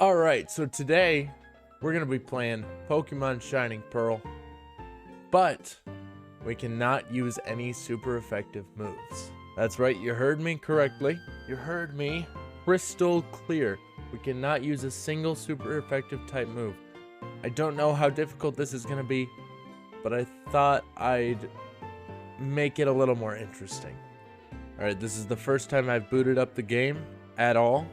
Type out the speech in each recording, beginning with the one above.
Alright, so today we're going to be playing Pokemon Shining Pearl, but we cannot use any super effective moves. That's right, you heard me correctly. You heard me crystal clear. We cannot use a single super effective type move. I don't know how difficult this is going to be, but I thought I'd make it a little more interesting. Alright, this is the first time I've booted up the game at all.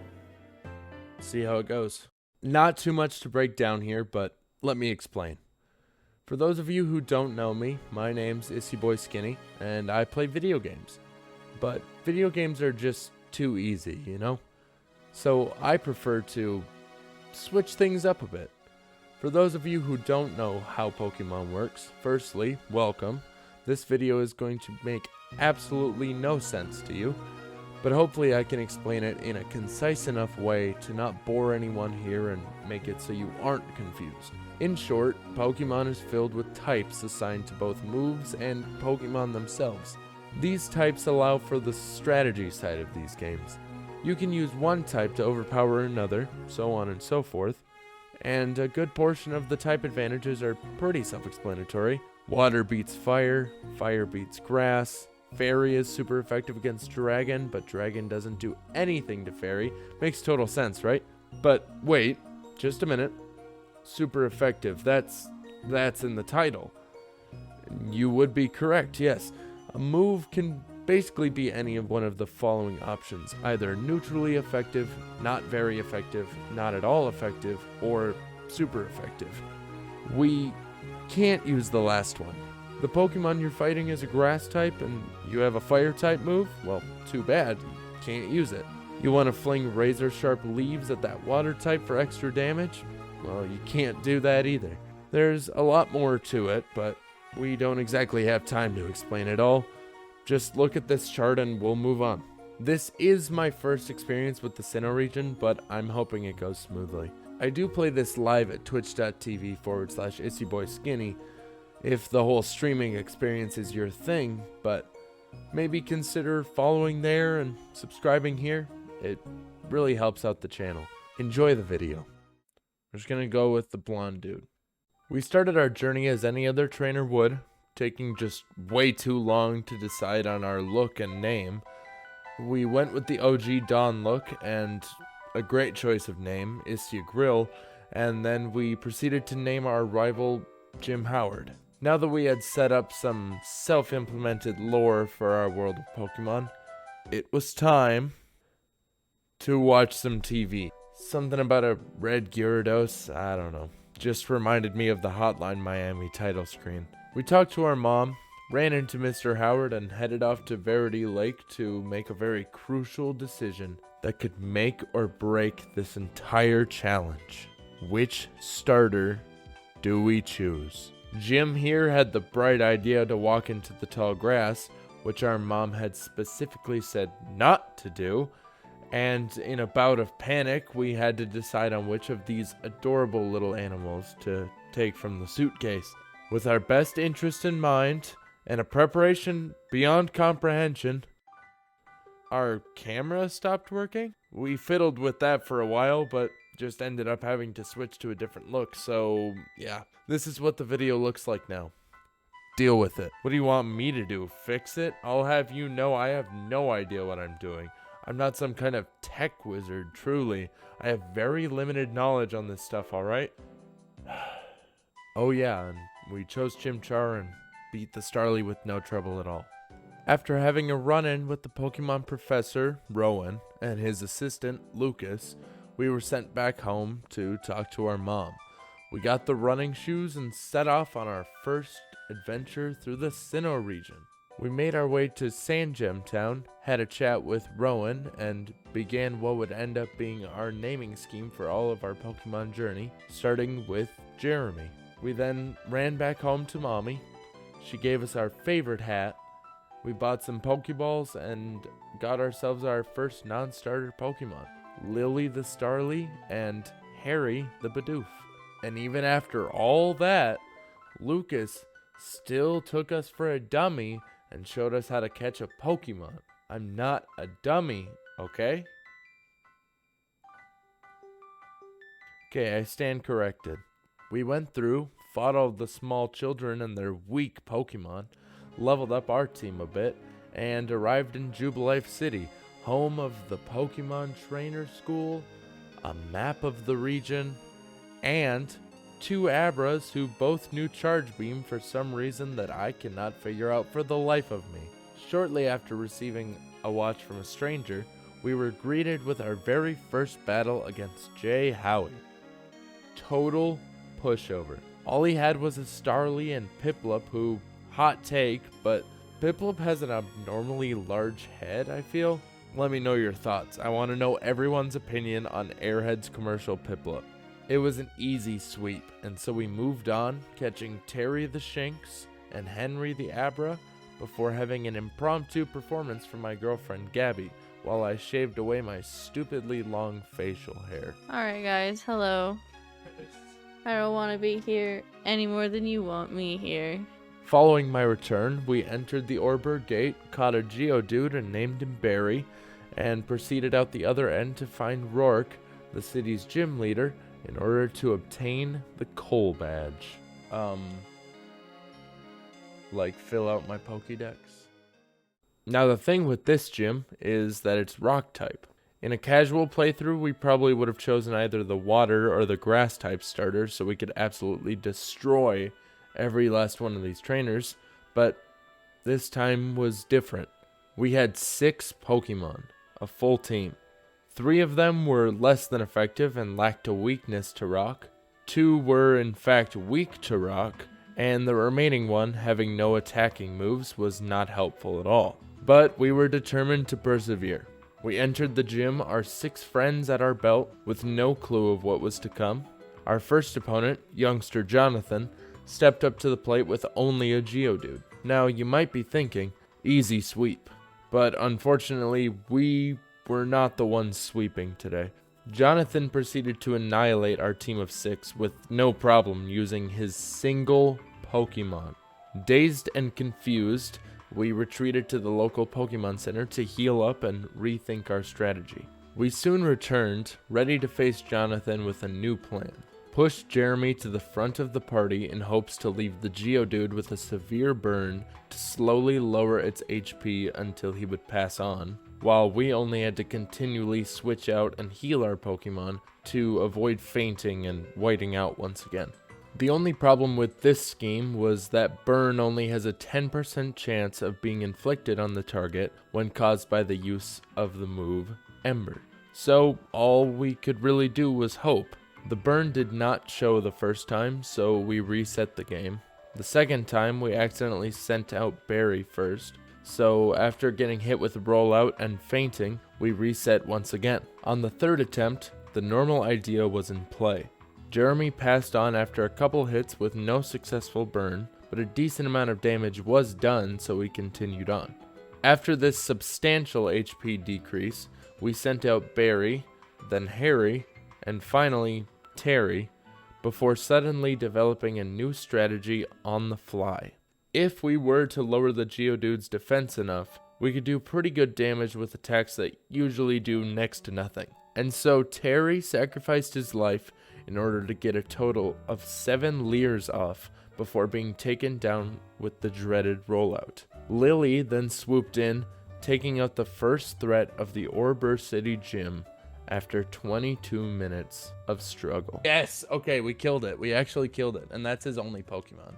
See how it goes. Not too much to break down here, but let me explain. For those of you who don't know me, my name's Boy Skinny, and I play video games. But video games are just too easy, you know? So I prefer to switch things up a bit. For those of you who don't know how Pokemon works, firstly, welcome. This video is going to make absolutely no sense to you, but hopefully I can explain it in a concise enough way to not bore anyone here and make it so you aren't confused. In short, Pokemon is filled with types assigned to both moves and Pokemon themselves. These types allow for the strategy side of these games. You can use one type to overpower another, so on and so forth, and a good portion of the type advantages are pretty self-explanatory. Water beats fire, fire beats grass. Fairy is super effective against Dragon, but Dragon doesn't do anything to Fairy. Makes total sense, right? But wait, just a minute. Super effective, that's in the title. You would be correct, yes. A move can basically be any of one of the following options. Either neutrally effective, not very effective, not at all effective, or super effective. We can't use the last one. The Pokemon you're fighting is a grass type and you have a fire type move? Well, too bad, you can't use it. You want to fling razor sharp leaves at that water type for extra damage? Well, you can't do that either. There's a lot more to it, but we don't exactly have time to explain it all. Just look at this chart and we'll move on. This is my first experience with the Sinnoh region, but I'm hoping it goes smoothly. I do play this live at twitch.tv/IssyBoySkinny if the whole streaming experience is your thing, but maybe consider following there and subscribing here. It really helps out the channel. Enjoy the video. I'm just gonna go with the blonde dude. We started our journey as any other trainer would, taking just way too long to decide on our look and name. We went with the OG Dawn look and a great choice of name, Istia Grill, and then we proceeded to name our rival Jim Howard. Now that we had set up some self-implemented lore for our world of Pokemon, it was time to watch some TV. Something about a red Gyarados, I don't know, just reminded me of the Hotline Miami title screen. We talked to our mom, ran into Mr. Howard, and headed off to Verity Lake to make a very crucial decision that could make or break this entire challenge. Which starter do we choose? Jim here had the bright idea to walk into the tall grass, which our mom had specifically said not to do, and in a bout of panic, we had to decide on which of these adorable little animals to take from the suitcase. With our best interest in mind, and a preparation beyond comprehension, our camera stopped working? We fiddled with that for a while, but just ended up having to switch to a different look, so yeah. This is what the video looks like now. Deal with it. What do you want me to do? Fix it? I'll have you know I have no idea what I'm doing. I'm not some kind of tech wizard, truly. I have very limited knowledge on this stuff, alright? Oh yeah, and we chose Chimchar and beat the Starly with no trouble at all. After having a run-in with the Pokemon professor, Rowan, and his assistant, Lucas, we were sent back home to talk to our mom. We got the running shoes and set off on our first adventure through the Sinnoh region. We made our way to Sandgem Town, had a chat with Rowan, and began what would end up being our naming scheme for all of our Pokemon journey, starting with Jeremy. We then ran back home to Mommy. She gave us our favorite hat. We bought some Pokeballs and got ourselves our first non-starter Pokemon, Lily the Starly and Harry the Bidoof. And even after all that, Lucas still took us for a dummy and showed us how to catch a Pokemon. I'm not a dummy, okay? Okay, I stand corrected. We went through, fought all the small children and their weak Pokemon, leveled up our team a bit, and arrived in Jubilife City, home of the Pokemon Trainer School, a map of the region, and 2 Abras who both knew Charge Beam for some reason that I cannot figure out for the life of me. Shortly after receiving a watch from a stranger, we were greeted with our very first battle against Jay Howie. Total pushover. All he had was a Starly and Piplup who, hot take, but Piplup has an abnormally large head, I feel. Let me know your thoughts. I want to know everyone's opinion on Airhead's commercial Piplup. It was an easy sweep, and so we moved on, catching Terry the Shinx and Henry the Abra before having an impromptu performance from my girlfriend Gabby while I shaved away my stupidly long facial hair. Alright guys, hello. I don't want to be here any more than you want me here. Following my return, we entered the Orbur Gate, caught a Geodude and named him Barry, and proceeded out the other end to find Rourke, the city's gym leader, in order to obtain the Coal Badge. Like fill out my Pokédex. Now the thing with this gym is that it's rock type. In a casual playthrough, we probably would have chosen either the water or the grass type starters so we could absolutely destroy every last one of these trainers, but this time was different. We had 6 Pokemon, a full team. 3 of them were less than effective and lacked a weakness to rock. 2 were in fact weak to rock, and the remaining one, having no attacking moves, was not helpful at all. But we were determined to persevere. We entered the gym, our 6 friends at our belt, with no clue of what was to come. Our first opponent, youngster Jonathan, stepped up to the plate with only a Geodude. Now, you might be thinking, easy sweep. But unfortunately, we were not the ones sweeping today. Jonathan proceeded to annihilate our team of 6 with no problem using his single Pokemon. Dazed and confused, we retreated to the local Pokemon Center to heal up and rethink our strategy. We soon returned, ready to face Jonathan with a new plan. Pushed Jeremy to the front of the party in hopes to leave the Geodude with a severe burn to slowly lower its HP until he would pass on, while we only had to continually switch out and heal our Pokemon to avoid fainting and whiting out once again. The only problem with this scheme was that burn only has a 10% chance of being inflicted on the target when caused by the use of the move Ember. So all we could really do was hope. The burn did not show the first time, so we reset the game. The second time, we accidentally sent out Barry first, so after getting hit with rollout and fainting, we reset once again. On the third attempt, the normal idea was in play. Jeremy passed on after a couple hits with no successful burn, but a decent amount of damage was done, so we continued on. After this substantial HP decrease, we sent out Barry, then Harry, and finally Terry, before suddenly developing a new strategy on the fly. If we were to lower the Geodude's defense enough, we could do pretty good damage with attacks that usually do next to nothing. And so Terry sacrificed his life in order to get a total of 7 Leers off before being taken down with the dreaded rollout. Lily then swooped in, taking out the first threat of the Orbur City Gym after 22 minutes of struggle. Yes, okay, we killed it. We actually killed it, and that's his only Pokemon.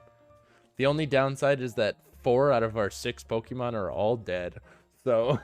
The only downside is that 4 out of our 6 Pokemon are all dead, so...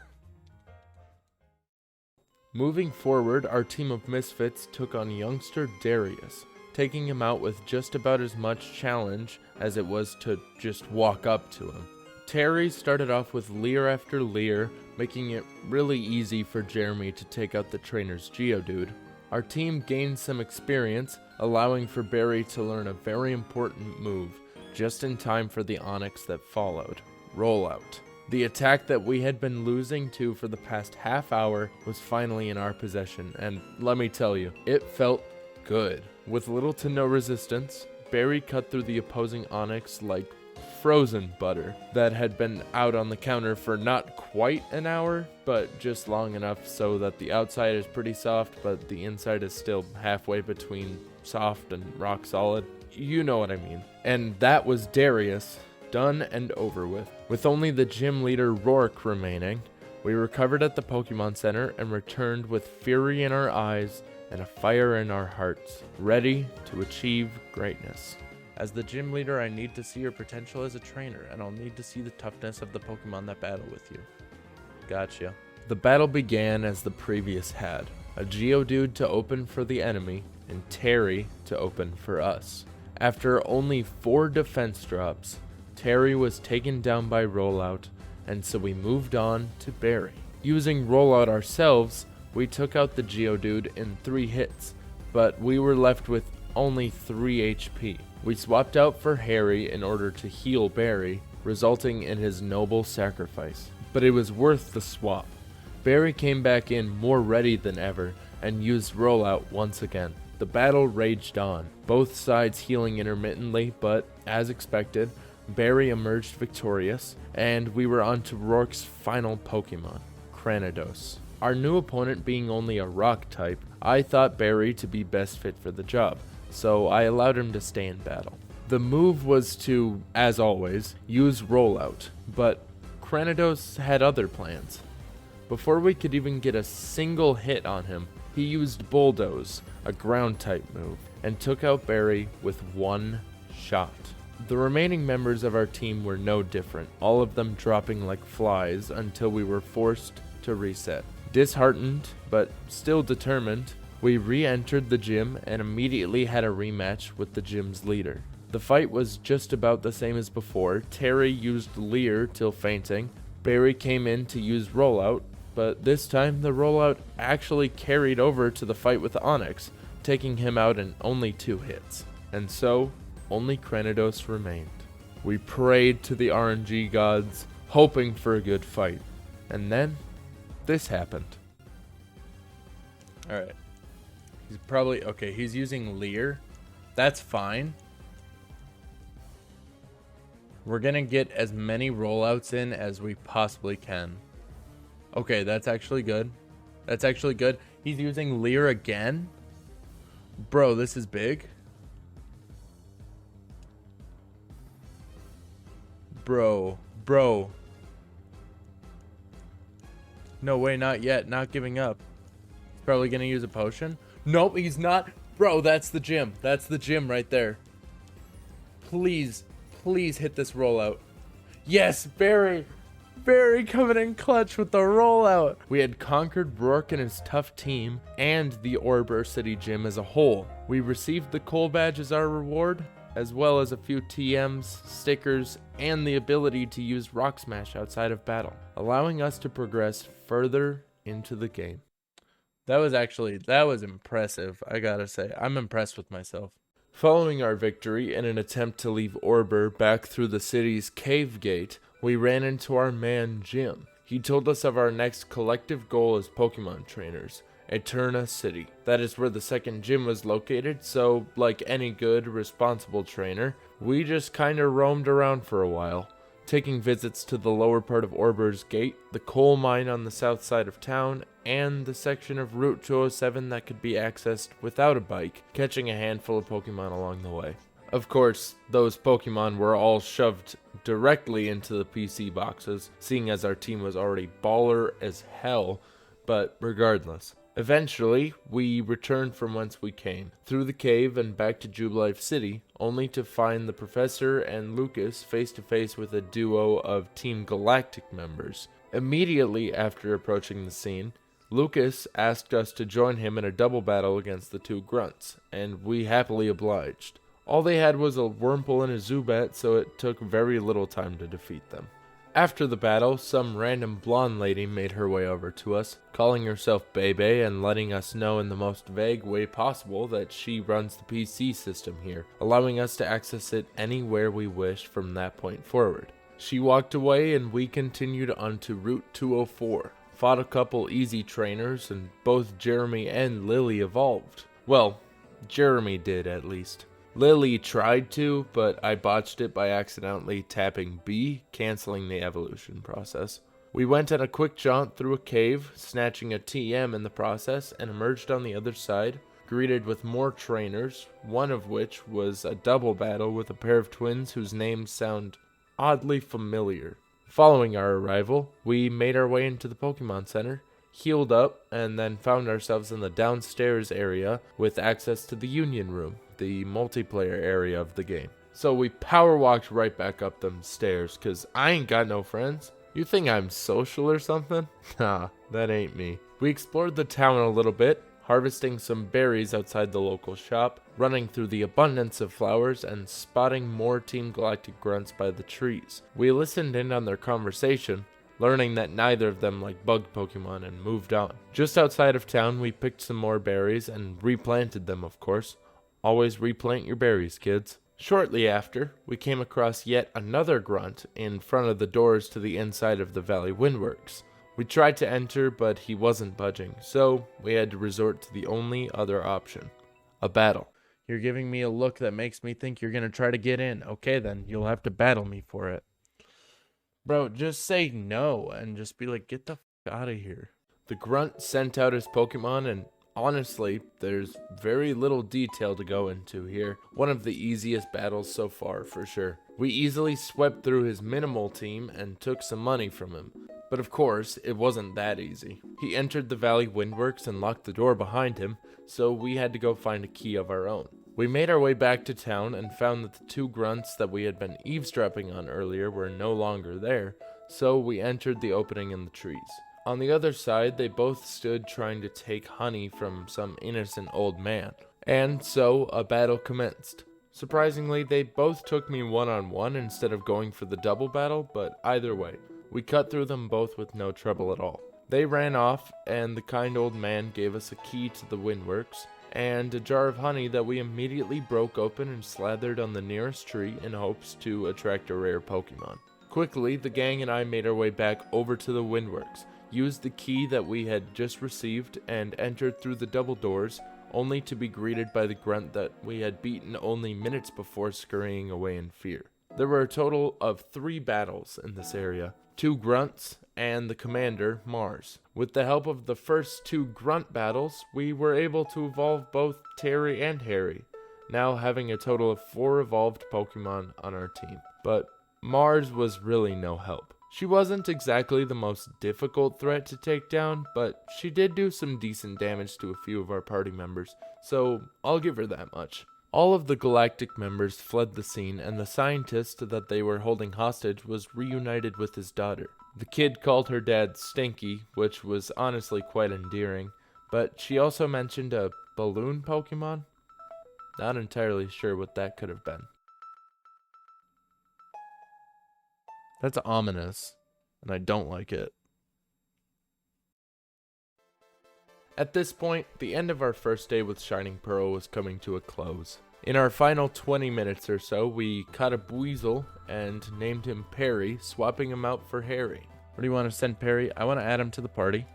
Moving forward, our team of misfits took on youngster Darius, taking him out with just about as much challenge as it was to just walk up to him. Terry started off with Leer after Leer, making it really easy for Jeremy to take out the trainer's Geodude. Our team gained some experience, allowing for Barry to learn a very important move, just in time for the Onix that followed, Rollout. The attack that we had been losing to for the past half hour was finally in our possession, and let me tell you, it felt good. With little to no resistance, Barry cut through the opposing Onix like frozen butter that had been out on the counter for not quite an hour, but just long enough so that the outside is pretty soft, but the inside is still halfway between soft and rock solid. You know what I mean. And that was Darius, done and over with. With only the gym leader Rourke remaining, we recovered at the Pokemon Center and returned with fury in our eyes and a fire in our hearts, ready to achieve greatness. As the gym leader, I need to see your potential as a trainer, and I'll need to see the toughness of the Pokemon that battle with you. Gotcha. The battle began as the previous had. A Geodude to open for the enemy, and Terry to open for us. After only 4 defense drops, Terry was taken down by Rollout, and so we moved on to Barry. Using Rollout ourselves, we took out the Geodude in 3 hits, but we were left with only 3 HP. We swapped out for Harry in order to heal Barry, resulting in his noble sacrifice. But it was worth the swap. Barry came back in more ready than ever and used Rollout once again. The battle raged on, both sides healing intermittently, but as expected, Barry emerged victorious, and we were on to Rourke's final Pokemon, Cranidos. Our new opponent being only a rock type, I thought Barry to be best fit for the job, so I allowed him to stay in battle. The move was to, as always, use Rollout, but Cranidos had other plans. Before we could even get a single hit on him, he used Bulldoze, a ground type move, and took out Barry with 1 shot. The remaining members of our team were no different, all of them dropping like flies until we were forced to reset. Disheartened, but still determined, we re-entered the gym and immediately had a rematch with the gym's leader. The fight was just about the same as before. Terry used Leer till fainting. Barry came in to use Rollout, but this time the Rollout actually carried over to the fight with Onyx, taking him out in only 2 hits. And so, only Cranidos remained. We prayed to the RNG gods, hoping for a good fight. And then, this happened. Alright. He's probably, okay, he's using Leer. That's fine. We're gonna get as many rollouts in as we possibly can. Okay, that's actually good. That's actually good. He's using Leer again? Bro, this is big. Bro. No way, not yet. Not giving up. He's probably gonna use a potion. Nope, he's not. Bro, that's the gym. That's the gym right there. Please hit this rollout. Yes, Barry coming in clutch with the rollout. We had conquered Rourke and his tough team and the Orbor City Gym as a whole. We received the Coal Badge as our reward, as well as a few TMs, stickers, and the ability to use Rock Smash outside of battle, allowing us to progress further into the game. That was impressive, I gotta say. I'm impressed with myself. Following our victory in an attempt to leave Orbor back through the city's cave gate, we ran into our man Jim. He told us of our next collective goal as Pokemon trainers, Eterna City. That is where the second gym was located, so like any good, responsible trainer, we just kinda roamed around for a while, taking visits to the lower part of Orbor's Gate, the coal mine on the south side of town, and the section of Route 207 that could be accessed without a bike, catching a handful of Pokemon along the way. Of course, those Pokemon were all shoved directly into the PC boxes, seeing as our team was already baller as hell, but regardless. Eventually, we returned from whence we came, through the cave and back to Jubilife City, only to find the Professor and Lucas face to face with a duo of Team Galactic members. Immediately after approaching the scene, Lucas asked us to join him in a double battle against the 2 grunts, and we happily obliged. All they had was a Wurmple and a Zubat, so it took very little time to defeat them. After the battle, some random blonde lady made her way over to us, calling herself Bebe and letting us know in the most vague way possible that she runs the PC system here, allowing us to access it anywhere we wished from that point forward. She walked away and we continued onto Route 204, fought a couple easy trainers, and both Jeremy and Lily evolved. Well, Jeremy did at least. Lily tried to, but I botched it by accidentally tapping B, canceling the evolution process. We went on a quick jaunt through a cave, snatching a TM in the process, and emerged on the other side, greeted with more trainers, one of which was a double battle with a pair of twins whose names sound oddly familiar. Following our arrival, we made our way into the Pokemon Center, healed up, and then found ourselves in the downstairs area with access to the Union Room, the multiplayer area of the game. So we power walked right back up them stairs, cause I ain't got no friends. You think I'm social or something? Nah, that ain't me. We explored the town a little bit, harvesting some berries outside the local shop, running through the abundance of flowers, and spotting more Team Galactic grunts by the trees. We listened in on their conversation, learning that neither of them liked bug Pokemon, and moved on. Just outside of town, we picked some more berries and replanted them, of course. Always replant your berries, kids. Shortly after, we came across yet another grunt in front of the doors to the inside of the Valley Windworks. We tried to enter, but he wasn't budging, so we had to resort to the only other option: a battle. You're giving me a look that makes me think you're gonna try to get in. Okay then, you'll have to battle me for it. Bro, just say no and just be like, get the f out of here. The grunt sent out his Pokemon, and honestly, there's very little detail to go into here. One of the easiest battles so far, for sure. We easily swept through his minimal team and took some money from him. But of course, it wasn't that easy. He entered the Valley Windworks and locked the door behind him, so we had to go find a key of our own. We made our way back to town and found that the two grunts that we had been eavesdropping on earlier were no longer there, so we entered the opening in the trees. On the other side, they both stood trying to take honey from some innocent old man, and so a battle commenced. Surprisingly, they both took me one-on-one instead of going for the double battle, but either way, we cut through them both with no trouble at all. They ran off, and the kind old man gave us a key to the Windworks, and a jar of honey that we immediately broke open and slathered on the nearest tree in hopes to attract a rare Pokemon. Quickly, the gang and I made our way back over to the Windworks, used the key that we had just received, and entered through the double doors, only to be greeted by the grunt that we had beaten only minutes before scurrying away in fear. There were a total of 3 battles in this area, 2 grunts, and the commander, Mars. With the help of the first 2 grunt battles, we were able to evolve both Terry and Harry, now having a total of 4 evolved Pokemon on our team. But Mars was really no help. She wasn't exactly the most difficult threat to take down, but she did do some decent damage to a few of our party members, so I'll give her that much. All of the galactic members fled the scene, and the scientist that they were holding hostage was reunited with his daughter. The kid called her dad Stinky, which was honestly quite endearing, but she also mentioned a balloon Pokemon? Not entirely sure what that could have been. That's ominous, and I don't like it. At this point, the end of our first day with Shining Pearl was coming to a close. In our final 20 minutes or so, we caught a Buizel and named him Perry, swapping him out for Harry. Where do you want to send Perry? I want to add him to the party.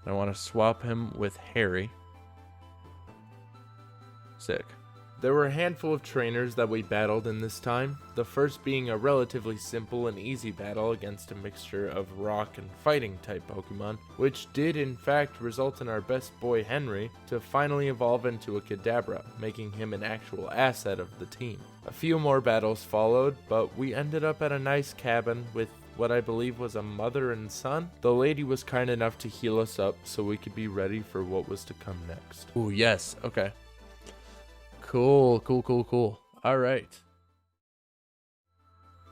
I want to swap him with Harry. Sick. There were a handful of trainers that we battled in this time, the first being a relatively simple and easy battle against a mixture of rock and fighting type Pokemon, which did in fact result in our best boy Henry to finally evolve into a Kadabra, making him an actual asset of the team. A few more battles followed, but we ended up at a nice cabin with what I believe was a mother and son. The lady was kind enough to heal us up so we could be ready for what was to come next. Ooh, yes, okay. Cool. All right.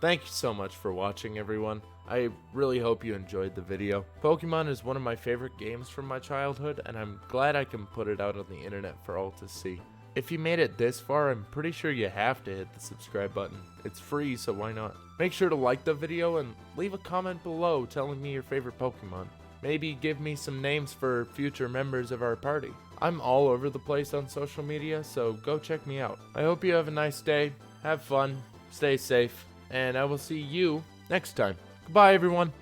Thank you so much for watching, everyone. I really hope you enjoyed the video. Pokemon is one of my favorite games from my childhood, and I'm glad I can put it out on the internet for all to see. If you made it this far, I'm pretty sure you have to hit the subscribe button. It's free, so why not? Make sure to like the video and leave a comment below telling me your favorite Pokemon. Maybe give me some names for future members of our party. I'm all over the place on social media, so go check me out. I hope you have a nice day, have fun, stay safe, and I will see you next time. Goodbye, everyone.